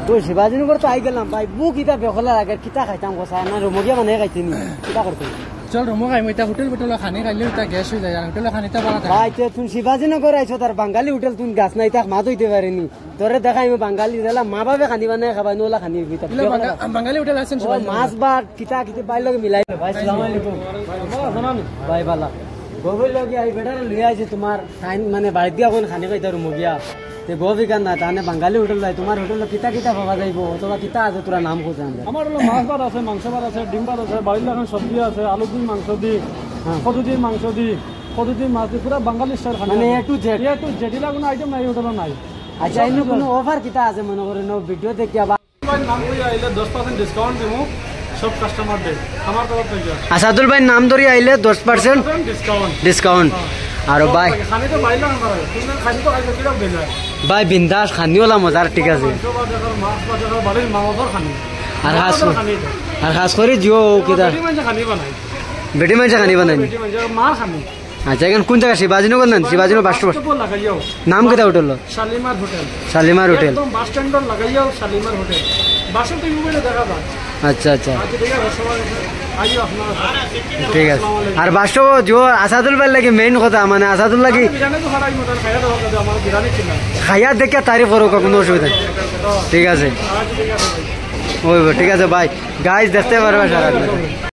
তো শিবাজীনগর তো আই গেলাম ভাই বুক ইটা বেখলার আগে কিতা খাইতাম গোসা না রুমগিয়া মানে খাইতেনি কিতা করতে চল রুমো খাইম এটা হোটেল হোটেল খানি খাইলে এটা গ্যাস হয়ে যায় হোটেল খানিটা বানা থাকে ভাই তুই শিবাজীনগর আইছো তার বাঙালি হোটেল তুই গাছ নাই তাক মাত হইতে পারেনি তোরে দেখাই আমি বাঙালি দিলা মা বাবা খানি বানাই খাবাই নোলা খানি বিতা বাঙালি হোটেল আছেন সবাই মাছ ভাত কিতা কিতে বাইর লগে মিলাই ভাই আসসালামু আলাইকুম ভাই বালা গোবর লগে আই বেটার লইয়া আছে তোমার টাইম মানে বাইর দিয়া কোন খানি খাইতা রুমগিয়া তে গোবি কান না তানে বাঙালি হোটেল যাই তোমার হোটেল কিতা কিতা পাওয়া যাইবো অথবা কিতা আছে তোরা নাম খোঁজ আমরা আমার হলো মাছ ভাত আছে মাংস ভাত আছে ডিম ভাত আছে বাইরে লাগান সবজি আছে আলু দিয়ে মাংস দিয়ে কদু দিয়ে মাংস দিয়ে কদু দিয়ে মাছ দিয়ে পুরো বাঙালি স্টাইল খানা মানে এ টু জেড জেডিলা কোনো আইটেম নাই হোটেল নাই আচ্ছা ইনো কোনো অফার কিতা আছে মনে করে নো ভিডিও দেখি আবার নাম করে আইলে 10% ডিসকাউন্ট দেবো সব কাস্টমার দে আমার তরফ থেকে আসাদুল ভাই নাম ধরে আইলে 10% ডিসকাউন্ট আর ভাই খানি তো বাইরে লাগান করে তুমি খানি তো খাইছো কিরকম দেন ভাই বিন্দাস খানিওলা মজার ঠিক আছে মাছ বাজার বাড়ির মামাদের খানি আর খাস করে জিও কিতা বেটি মানে খানি বানাই বেটি মাংস খানি বানাই বেটি মানে মার খানি আচ্ছা এখন কোন জায়গা শিবাজীনগর না শিবাজীনগর বাস লাগাইও নাম কেটা hotel Shalimar hotel Shalimar hotel একদম বাস স্ট্যান্ডর লাগাইও শালিমার হোটেল বাসে তো মোবাইলে দেখা যায় আচ্ছা আচ্ছা আচ্ছা ঠিক আছে সবাই আইও আপনারা ঠিক আছে আর বাসটো जो আসাদুল ভাই লাগি মেইন কথা মানে আসাদুল লাগি বিরানি তো হারাই মতন খাইয়া দাও আমার বিরানি ছিল খাইয়া দেখে তারিফ করো কোনো অসুবিধা নেই ঠিক আছে আচ্ছা ঠিক আছে ওই ঠিক আছে ভাই গাইস দেখতে পারবে সারা